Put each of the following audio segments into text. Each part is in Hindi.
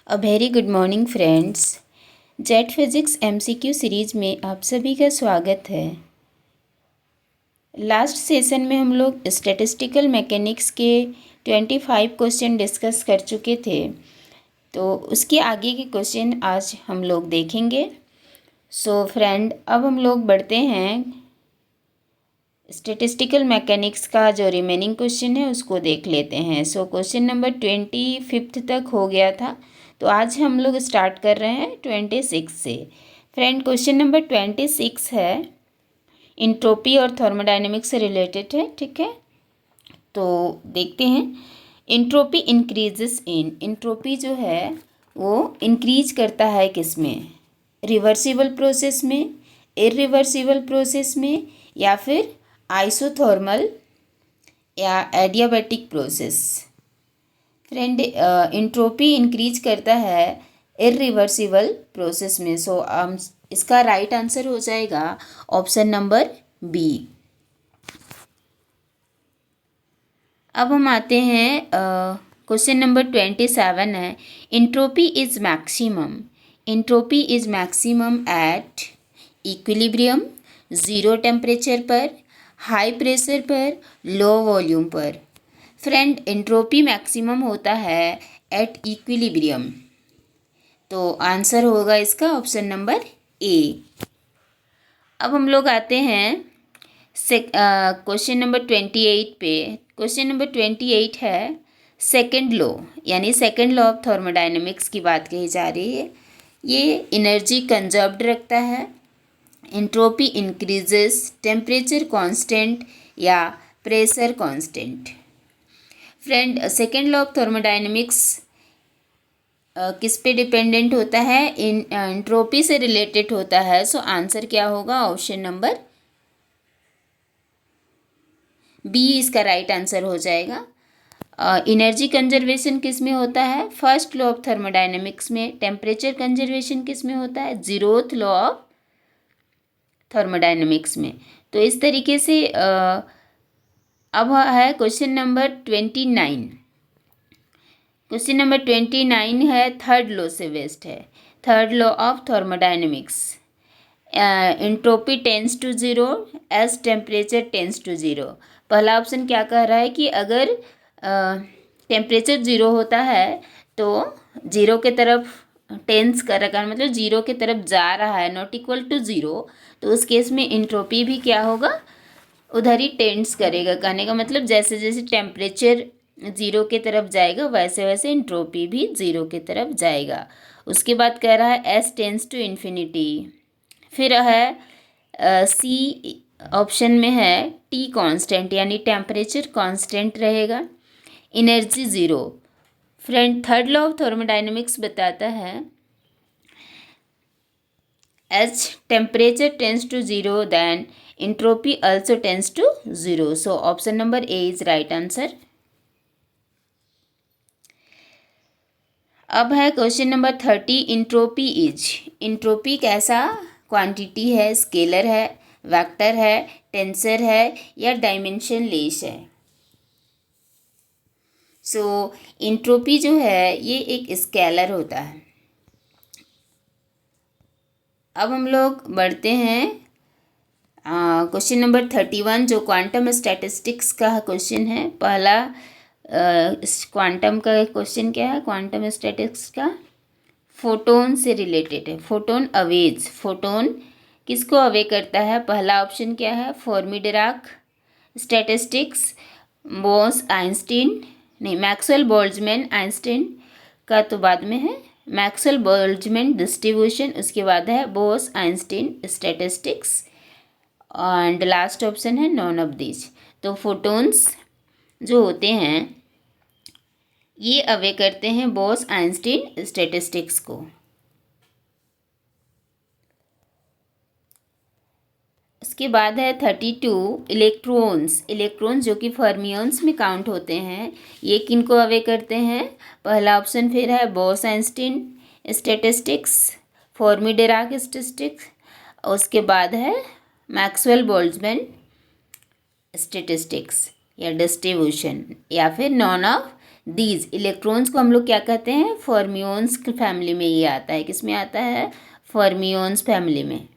A very good morning friends. Jet physics MCQ series में आप सभी का स्वागत है। लास्ट सेशन में हम लोग स्टैटिस्टिकल मैकेनिक्स के 25 क्वेश्चन डिस्कस कर चुके थे, तो उसके आगे के क्वेश्चन आज हम लोग देखेंगे। सो फ्रेंड, अब हम लोग बढ़ते हैं स्टैटिस्टिकल मैकेनिक्स का जो रिमेनिंग क्वेश्चन है उसको देख लेते हैं। सो क्वेश्चन नंबर 25 तक हो गया था, तो आज हम लोग स्टार्ट कर रहे हैं 26 से। फ्रेंड, क्वेश्चन नंबर 26 है, इंट्रोपी और थर्मोडायनेमिक्स से रिलेटेड है। ठीक है, तो देखते हैं। इंट्रोपी इंक्रीजेस इन, इंट्रोपी जो है वो इंक्रीज करता है किस में? रिवर्सिबल प्रोसेस में, इरिवर्सिबल प्रोसेस में, या फिर आइसोथर्मल या adiabatic process. Friend, entropy increase करता है इरिवर्सिबल प्रोसेस में। सो इसका राइट आंसर हो जाएगा ऑप्शन नंबर बी। अब हम आते हैं क्वेश्चन नंबर 27 है, entropy is maximum, entropy is maximum at equilibrium, zero temperature पर, हाई प्रेशर पर, लो वॉल्यूम पर। फ्रेंड, एंट्रोपी मैक्सिमम होता है एट इक्विलिब्रियम, तो आंसर होगा इसका ऑप्शन नंबर ए। अब हम लोग आते हैं क्वेश्चन नंबर 28 पे। क्वेश्चन नंबर 28 है, सेकेंड लॉ, यानी सेकेंड लॉ ऑफ थर्मोडायनेमिक्स की बात कही जा रही है। ये एनर्जी कंजर्व्ड रखता है, एंट्रोपी इंक्रीजेस, टेम्परेचर कांस्टेंट या pressure constant. Friend, second law of thermodynamics किस पे डिपेंडेंट होता है? एंट्रोपी से रिलेटेड होता है। सो आंसर क्या होगा? ऑप्शन नंबर बी इसका राइट आंसर हो जाएगा। एनर्जी कंजर्वेशन किस में होता है? फर्स्ट लॉ ऑफ थर्मोडायनेमिक्स में। टेम्परेचर कंजर्वेशन किस में होता है? जीरोथ लॉ ऑफ थर्मोडायनेमिक्स में। तो इस तरीके से अब है क्वेश्चन नंबर 29। क्वेश्चन नंबर 29 है, थर्ड लॉ से बेस्ड है, third law of thermodynamics. Entropy tends to zero as temperature tends to zero. पहला ऑप्शन क्या कह रहा है कि अगर टेम्परेचर ज़ीरो होता है तो ज़ीरो के तरफ टेंस कर रखा है, मतलब ज़ीरो के तरफ जा रहा है, नॉट इक्वल टू ज़ीरो, तो उस केस में इंट्रोपी भी क्या होगा? उधर ही टेंड्स करेगा। कहने का मतलब जैसे जैसे टेम्परेचर ज़ीरो के तरफ जाएगा वैसे वैसे इंट्रोपी भी ज़ीरो के तरफ जाएगा। उसके बाद कह रहा है एस टेंस टू इन्फिनिटी। फिर है सी ऑप्शन में है टी कांस्टेंट, यानी टेम्परेचर कांस्टेंट रहेगा, energy zero. Friend, third law of thermodynamics बताता है as temperature tends to zero then entropy also tends to zero. So option number A is right answer. अब है question number 30, entropy is, entropy कैसा क्वांटिटी है? स्केलर है, वेक्टर है, टेंसर है, या डायमेंशन लेस है? सो इंट्रोपी जो है ये एक स्केलर होता है। अब हम लोग बढ़ते हैं क्वेश्चन नंबर 31, जो क्वांटम स्टैटिस्टिक्स का क्वेश्चन है। पहला क्वांटम का क्वेश्चन क्या है? क्वांटम स्टैटिस्टिक्स का फोटोन से रिलेटेड है। फोटोन अवेज, फोटोन किसको अवे करता है? पहला ऑप्शन क्या है? फॉर्मी-डिराक स्टैटिस्टिक्स, बोस आइंस्टीन, नहीं, मैक्सवेल बोल्ट्जमैन आइंस्टीन का तो बाद में है, मैक्सवेल बोल्ट्जमैन डिस्ट्रीब्यूशन, उसके बाद है Bose Einstein statistics, and last option है नॉन ऑफ दिस। तो फोटोन्स जो होते हैं ये अवे करते हैं बोस आइंस्टीन स्टैटिस्टिक्स को। उसके बाद है 32, इलेक्ट्रॉन्स, इलेक्ट्रॉन्स जो कि फर्मियंस में काउंट होते हैं, ये किनको अवे करते हैं? पहला ऑप्शन फिर है बोस आइंस्टीन स्टैटिस्टिक्स, फॉर्मी-डिराक स्टैटिस्टिक्स, उसके बाद है मैक्सवेल बोल्ट्जमैन स्टैटिस्टिक्स या डिस्ट्रीब्यूशन, या फिर नॉन ऑफ दीज इलेक्ट्रॉन्स को हम लोग क्या कहते हैं, फर्मियोन्स फैमिली में ये आता है। किस में आता है, फर्मियोन्स फैमिली में।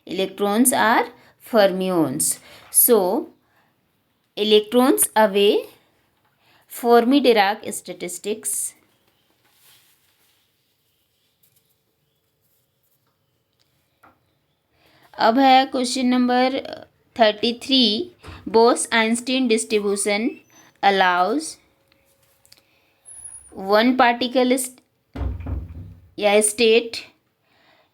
Electrons are fermions. So electrons obey Fermi Dirac statistics. अब है question number 33। Bose Einstein distribution allows one particle या स्टेट,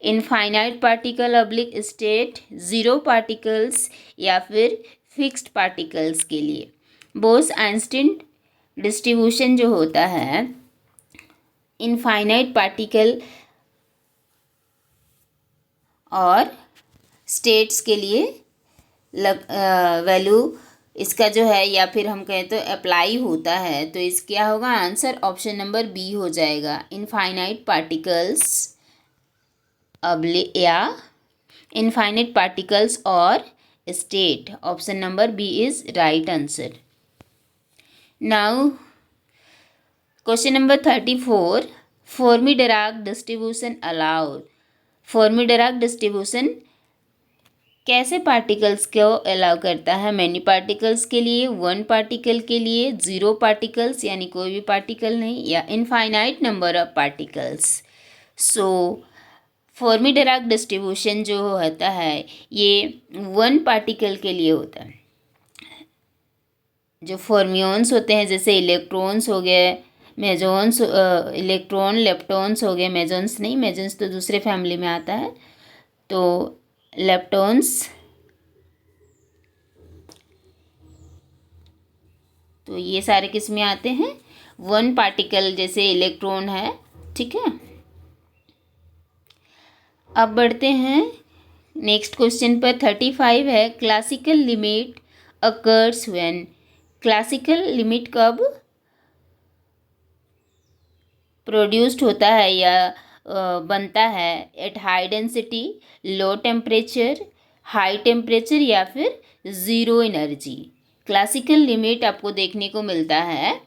इनफाइनाइट पार्टिकल अब्लिक स्टेट, ज़ीरो पार्टिकल्स या फिर फिक्स्ड पार्टिकल्स के लिए। बोस-आइंस्टीन डिस्ट्रीब्यूशन जो होता है इनफाइनाइट पार्टिकल और स्टेट्स के लिए वैल्यू इसका जो है, या फिर हम कहें तो अप्लाई होता है, तो इस क्या होगा आंसर, ऑप्शन नंबर बी हो जाएगा। इनफाइनाइट पार्टिकल्स या इनफाइनाइट पार्टिकल्स और state, option number B is right answer. Now question number 34। Fermi Dirac distribution allowed. Fermi Dirac distribution कैसे पार्टिकल्स को अलाउ करता है, मैनी पार्टिकल्स के लिए, वन पार्टिकल के लिए, ज़ीरो पार्टिकल्स यानी कोई भी पार्टिकल नहीं, या infinite number of particles. So Fermi-Dirac distribution जो होता है ये वन पार्टिकल के लिए होता है। जो फर्मियोन्स होते हैं जैसे इलेक्ट्रॉन्स हो गए, मेजॉन्स, इलेक्ट्रॉन लेप्टॉन्स हो गए, मेजॉन्स नहीं, मेजॉन्स तो दूसरे फैमिली में आता है, तो लेप्टॉन्स, तो ये सारे किस में आते हैं, वन पार्टिकल जैसे इलेक्ट्रॉन है, ठीक है। अब बढ़ते हैं नेक्स्ट क्वेश्चन पर। 35 है classical limit occurs when. Classical limit कब प्रोड्यूस्ड होता है या बनता है, at high density, low temperature, high temperature या फिर ज़ीरो एनर्जी। क्लासिकल लिमिट आपको देखने को मिलता है,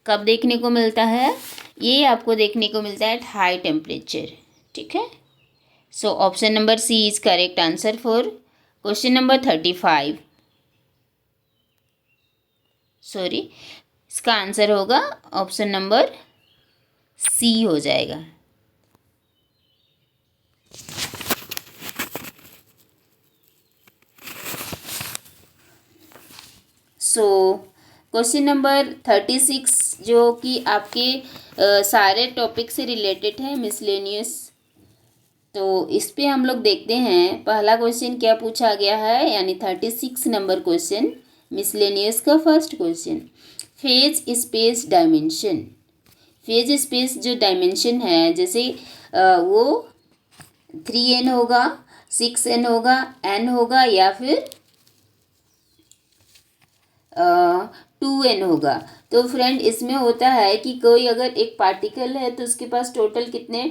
कब देखने को मिलता है, ये आपको देखने को मिलता है एट हाई टेम्परेचर, ठीक है। So option number C is correct answer for question number 35। Sorry, इसका आंसर होगा ऑप्शन नंबर सी हो जाएगा। सो क्वेश्चन नंबर 36 जो कि आपके सारे टॉपिक से रिलेटेड है, मिसलेनियस, तो इस पे हम लोग देखते हैं पहला क्वेश्चन क्या पूछा गया है, यानी 36 नंबर क्वेश्चन मिसलेनियस का first question. Phase space dimension. Phase space जो डायमेंशन है, जैसे वो 3n होगा, 6n होगा, n होगा या फिर 2n होगा। तो फ्रेंड इसमें होता है कि कोई अगर एक पार्टिकल है तो उसके पास टोटल कितने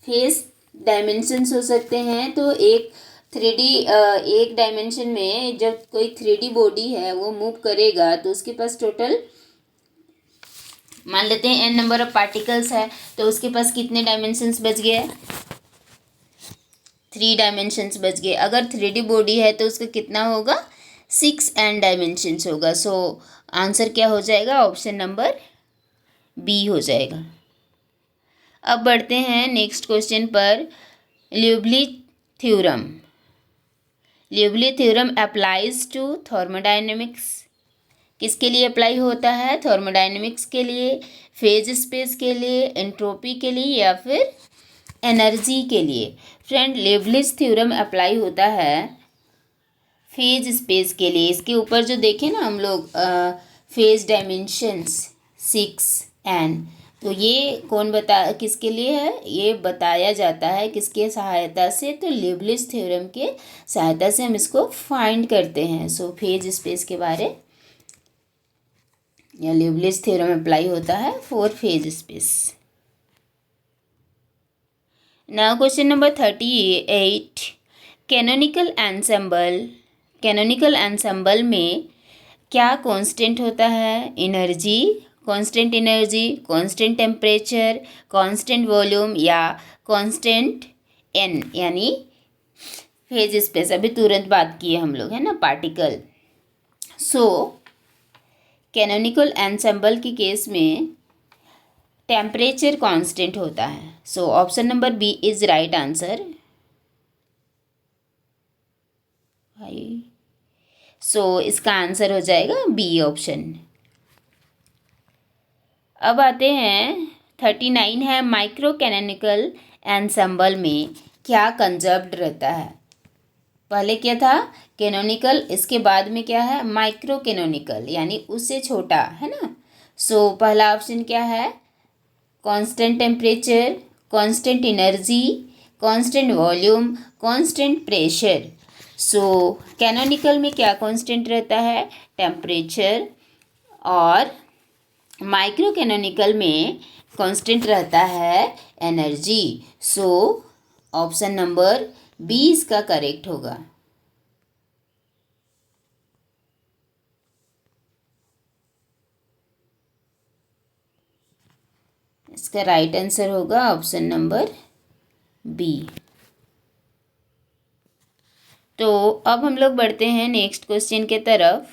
फेस डायमेंशंस हो सकते हैं। तो एक 3D एक डायमेंशन में जब कोई 3D बॉडी है वो मूव करेगा तो उसके पास टोटल, मान लेते हैं n नंबर ऑफ पार्टिकल्स है, तो उसके पास कितने डायमेंशंस बच गए, 3 डायमेंशंस बच गए। अगर 3D बॉडी है तो उसका कितना होगा, 6n डायमेंशंस होगा। सो आंसर क्या हो जाएगा, ऑप्शन नंबर बी हो जाएगा। अब बढ़ते हैं नेक्स्ट क्वेश्चन पर। ल्यूबली theorem. ल्यूबली theorem applies to thermodynamics. किसके लिए अप्लाई होता है, थर्मोडायनेमिक्स के लिए, फेज स्पेस के लिए, एंट्रोपी के लिए या फिर एनर्जी के लिए। फ्रेंड ल्यूबलिज थ्योरम अप्लाई होता है फेज स्पेस के लिए। इसके ऊपर जो देखें ना हम लोग फेज डायमेंशंस 6n, तो ये कौन किसके लिए है, ये बताया जाता है किसके सहायता से, तो ल्यूबलिज थ्योरम के सहायता से हम इसको फाइंड करते हैं। सो फेज स्पेस के बारे या ल्यूबलिज थ्योरम अप्लाई होता है for phase space. Now question number 38। Canonical ensemble. Canonical ensemble में क्या कांस्टेंट होता है? Energy, constant energy, constant temperature, constant volume या कांस्टेंट एन यानी फेज स्पेस। अभी तुरंत बात किए हम लोग, है ना, पार्टिकल। सो कैनोनिकल एंसेंबल के केस में टेम्परेचर कांस्टेंट होता है। So option number B is right answer. भाई सो इसका आंसर हो जाएगा बी ऑप्शन। अब आते हैं 39 है, माइक्रो कैनोनिकल एंसेंबल में क्या कंजर्व्ड रहता है? पहले क्या था? कैनोनिकल, इसके बाद में क्या है? माइक्रो कैनोनिकल यानी उससे छोटा, है ना। सो पहला ऑप्शन क्या है? Constant temperature, constant energy, constant volume, constant pressure. So canonical में क्या कांस्टेंट रहता है? टेम्परेचर। और माइक्रो कैनोनिकल में कांस्टेंट रहता है energy. So option number B इसका करेक्ट होगा। इसका राइट आंसर होगा ऑप्शन नंबर बी। तो अब हम लोग बढ़ते हैं नेक्स्ट क्वेश्चन के तरफ।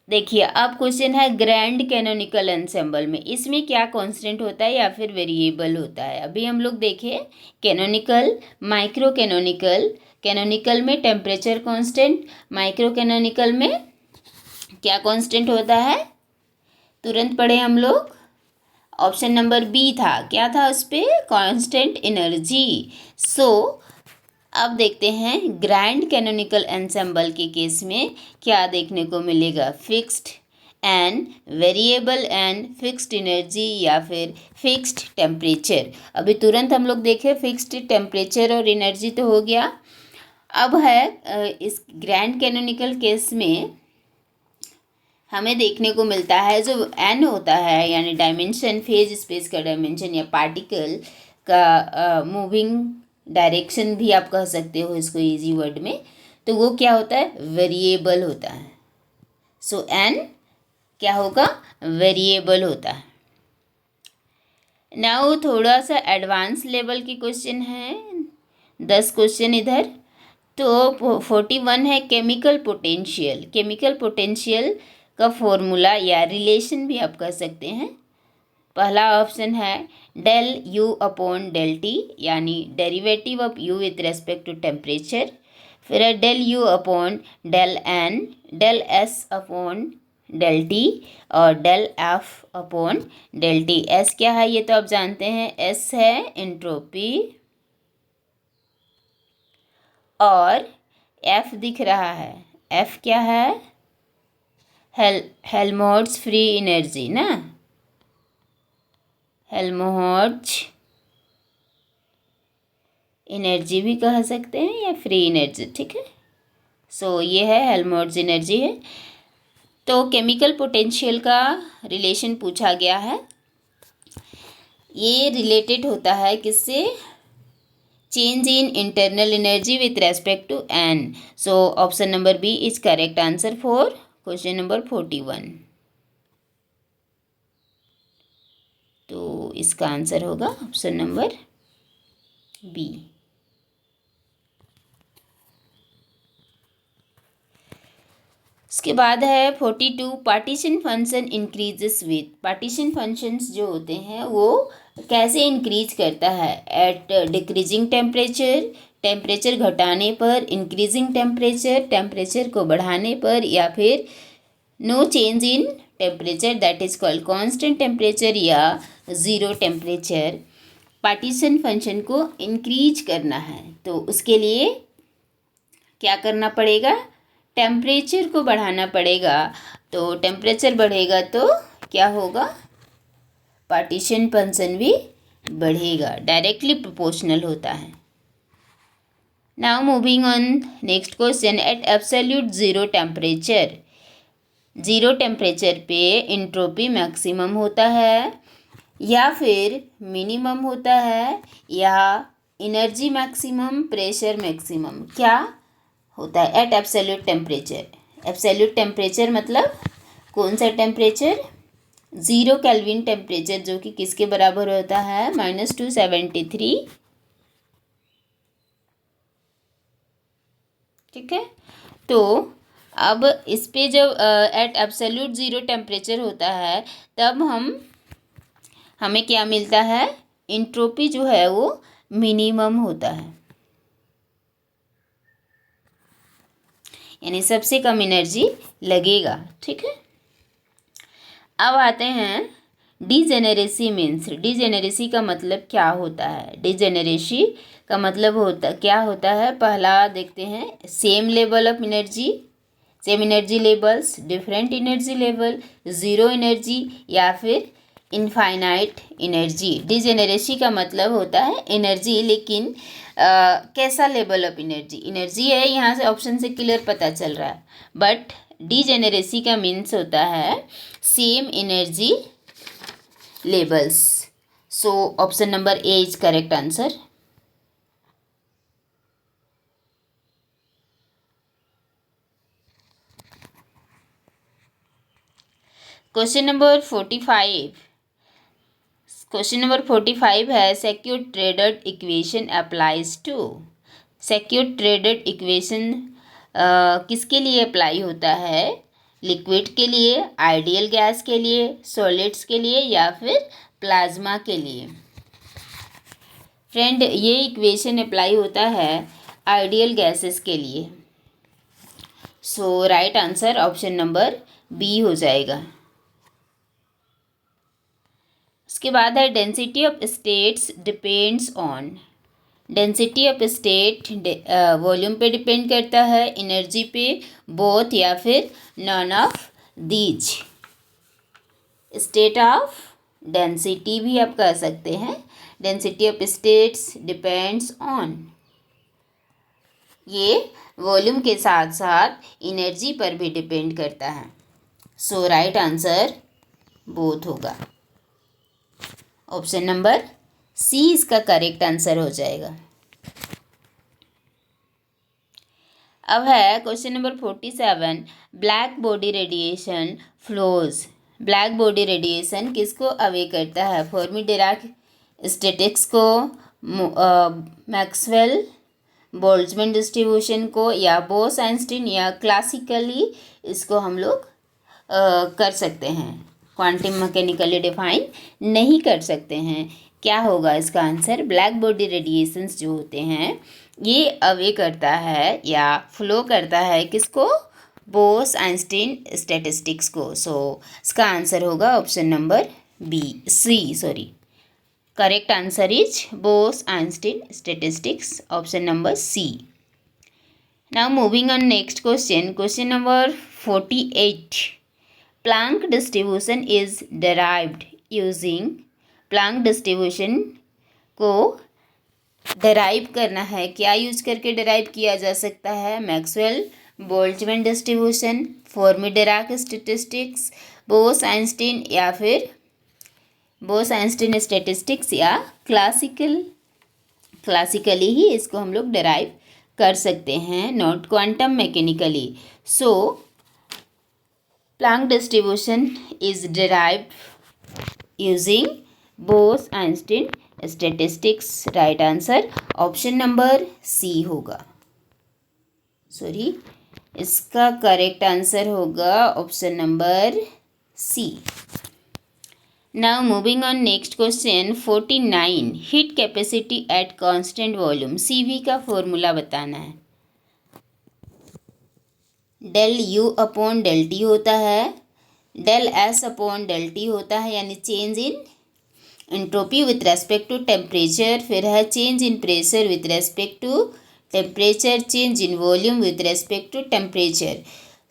देखिए, अब क्वेश्चन है ग्रैंड कैनोनिकल एंसेंबल में इसमें क्या कांस्टेंट होता है या फिर वेरिएबल होता है? अभी हम लोग देखें कैनोनिकल, माइक्रो कैनोनिकल। कैनोनिकल में टेम्परेचर कांस्टेंट, माइक्रो कैनोनिकल में क्या कांस्टेंट होता है? तुरंत पढ़े हम लोग। ऑप्शन नंबर बी था, क्या था उस पर? Constant energy. सो अब देखते हैं ग्रैंड कैनोनिकल एंसेंबल के केस में क्या देखने को मिलेगा? Fixed and variable and fixed energy या फिर फिक्स्ड टेम्परेचर। अभी तुरंत हम लोग देखें, फिक्स्ड टेम्परेचर और एनर्जी तो हो गया। अब है इस ग्रैंड कैनोनिकल केस में हमें देखने को मिलता है जो एन होता है यानी डायमेंशन, फेज स्पेस का डायमेंशन या पार्टिकल का मूविंग डायरेक्शन भी आप कह सकते हो इसको इजी वर्ड में। तो वो क्या होता है? वेरिएबल होता है। सो एन क्या होगा? वेरिएबल होता है। नाउ थोड़ा सा एडवांस लेवल के क्वेश्चन है, 10 क्वेश्चन इधर। तो 41 है केमिकल पोटेंशियल। केमिकल पोटेंशियल का फॉर्मूला या रिलेशन भी आप कह सकते हैं। पहला ऑप्शन है del U upon del T यानी derivative of U with respect to temperature. फिर है del U upon del N, del S upon del T और del F upon del T. S क्या है ये तो आप जानते हैं, एस है एंट्रोपी और एफ दिख रहा है, एफ क्या है? हेल्महोल्ट्ज़ फ्री एनर्जी ना, हेल्महोल्ट्ज़ एनर्जी भी कह सकते हैं या फ्री एनर्जी, ठीक है। सो ये है हेल्महोल्ट्ज़ एनर्जी है। तो केमिकल पोटेंशियल का रिलेशन पूछा गया है। ये रिलेटेड होता है किससे? Change in internal energy with respect to N. So option number B is correct answer for question number 41। तो इसका आंसर होगा ऑप्शन नंबर बी। उसके बाद है 42 partition function increases with. Partition functions जो होते हैं वो कैसे इंक्रीज करता है? एट डिक्रीजिंग टेम्परेचर, टेम्परेचर घटाने पर, इंक्रीजिंग टेम्परेचर, टेम्परेचर को बढ़ाने पर, या फिर no change in temperature that is called constant temperature या ज़ीरो टेम्परेचर। पार्टीशन फंक्शन को इंक्रीज करना है तो उसके लिए क्या करना पड़ेगा? टेम्परेचर को बढ़ाना पड़ेगा। तो टेम्परेचर बढ़ेगा तो क्या होगा? पार्टीशन फंक्शन भी बढ़ेगा, डायरेक्टली प्रोपोर्शनल होता है। Now moving on next question, at absolute zero temperature, zero temperature पे एंट्रोपी मैक्सिमम होता है या फिर मिनिमम होता है या एनर्जी मैक्सिमम, प्रेशर मैक्सिमम, क्या होता है at absolute temperature. Absolute temperature मतलब कौन सा टेम्परेचर? 0 केल्विन टेम्परेचर, जो कि किसके बराबर होता है? -273। ठीक है, तो अब इस पे जब एट एब्सोल्यूट 0 टेम्परेचर होता है तब हमें क्या मिलता है? इंट्रोपी जो है वो मिनिमम होता है, यानी सबसे कम एनर्जी लगेगा। ठीक है, अब आते हैं डीजेनेरेसी मीन्स। डीजेनेरेसी का मतलब क्या होता है? डीजेनेरेसी का मतलब क्या होता है? पहला देखते हैं, same level of energy, same energy levels, different energy level, zero energy या फिर इनफाइनाइट एनर्जी। डीजेनेरेसी का मतलब होता है एनर्जी, लेकिन कैसा लेवल ऑफ एनर्जी? एनर्जी है, यहाँ से ऑप्शन से क्लियर पता चल रहा है, बट डीजेनेरेसी का मीन्स होता है same energy levels. So option number A is correct answer. Question number 45। Question number 45 है Sackur Tetrode equation applies to. Sackur Tetrode equation किसके लिए अप्लाई होता है? लिक्विड के लिए, आइडियल गैस के लिए, सॉलिड्स के लिए या फिर प्लाज्मा के लिए? फ्रेंड, ये इक्वेशन अप्लाई होता है आइडियल गैसेस के लिए। So right answer option number B हो जाएगा। उसके बाद है density of states depends on. Density of state volume पे डिपेंड करता है, एनर्जी पे, बोथ या फिर none of these. State of density भी आप कह सकते हैं। Density of states depends on, ये वॉल्यूम के साथ साथ एनर्जी पर भी डिपेंड करता है। सो राइट आंसर बोथ होगा। ऑप्शन नंबर सी इसका करेक्ट आंसर हो जाएगा। अब है question number 47। Black body radiation flows. Black body radiation किसको अवे करता है? फर्मी डिराक स्टैटिक्स को, मैक्सवेल बोल्ट्जमैन डिस्ट्रीब्यूशन को, या बोस आइंस्टीन, या क्लासिकली इसको हम लोग कर सकते हैं, क्वांटम मैकेनिकली डिफाइन नहीं कर सकते हैं। क्या होगा इसका आंसर? ब्लैक बॉडी रेडिएशंस जो होते हैं ये अवे करता है या फ्लो करता है किसको? बोस आइंस्टीन स्टैटिस्टिक्स को। सो इसका आंसर होगा option number C. Correct answer is Bose Einstein statistics, option number C. Now moving on next question, question number 48। Planck distribution is derived using. Planck distribution को डेराइव करना है, क्या यूज करके डेराइव किया जा सकता है? Maxwell Boltzmann distribution, Fermi Dirac statistics, Bose Einstein या फिर बोस आइंस्टीन स्टैटिस्टिक्स, या क्लासिकली ही इसको हम लोग डेराइव कर सकते हैं, not quantum mechanically. So Planck distribution is derived using Bose Einstein statistics. Right answer option number C होगा। सॉरी, इसका करेक्ट आंसर होगा option number C. Now moving on next question 49। Heat capacity at constant volume. CV का फॉर्मूला बताना है। Del U upon del T होता है, del S upon del T होता है, यानी change in entropy with respect to temperature, फिर है change in pressure with respect to temperature, change in volume with respect to temperature.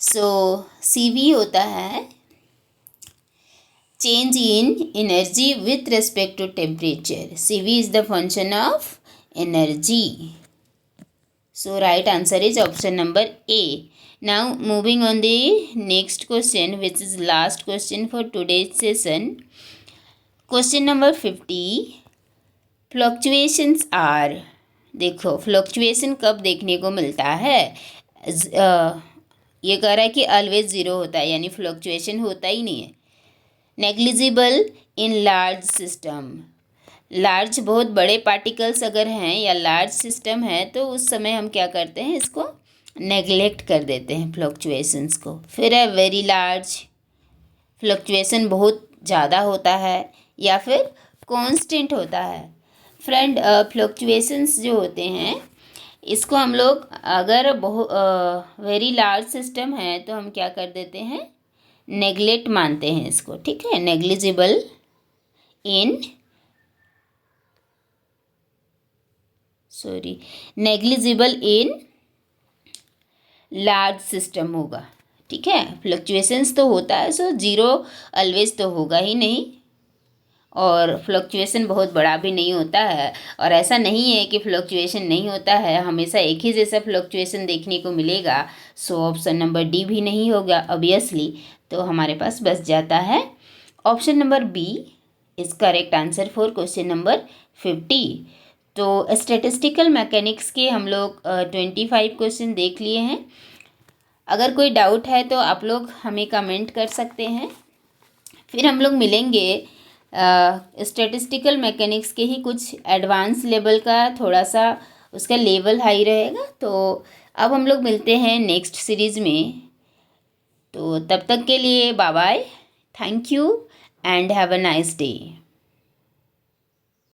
So CV होता है change in energy with respect to temperature. CV is the function of energy. So right answer is option number A. Now moving on the next question, which is last question for today's session. Question number 50. Fluctuations are. देखो फ्लक्चुएशन कब देखने को मिलता है? ये कह रहा है कि ऑलवेज ज़ीरो होता है, यानी फ्लक्चुएशन होता ही नहीं है। Negligible in large system, large बहुत बड़े पार्टिकल्स अगर हैं या लार्ज सिस्टम है तो उस समय हम क्या करते हैं, इसको नेग्लेक्ट कर देते हैं फ्लक्चुएशंस को। फिर है वेरी लार्ज, फ्लक्चुएशन बहुत ज़्यादा होता है या फिर कांस्टेंट होता है। फ्रेंड, फ्लक्चुएशंस जो होते हैं इसको हम लोग अगर बहुत वेरी लार्ज सिस्टम है तो हम क्या कर देते हैं, नेग्लेक्ट मानते हैं इसको, ठीक है। Negligible in negligible in large system होगा, ठीक है। फ्लक्चुएशंस तो होता है, सो ज़ीरो ऑलवेज तो होगा ही नहीं, और फ्लक्चुएशन बहुत बड़ा भी नहीं होता है। और ऐसा नहीं है कि फ्लक्चुएशन नहीं होता है, हमेशा एक ही जैसा फ्लक्चुएशन देखने को मिलेगा। सो ऑप्शन नंबर डी भी नहीं होगा ऑब्वियसली, तो हमारे पास बच जाता है option number B is correct answer for question number 50। तो स्टैटिस्टिकल मैकेनिक्स के हम लोग 25 क्वेश्चन देख लिए हैं। अगर कोई डाउट है तो आप लोग हमें कमेंट कर सकते हैं। फिर हम लोग मिलेंगे स्टैटिस्टिकल मैकेनिक्स के ही कुछ एडवांस लेवल का, थोड़ा सा उसका लेवल हाई रहेगा। तो अब हम लोग मिलते हैं नेक्स्ट सीरीज़ में। तो तब तक के लिए bye bye, thank you and have a nice day.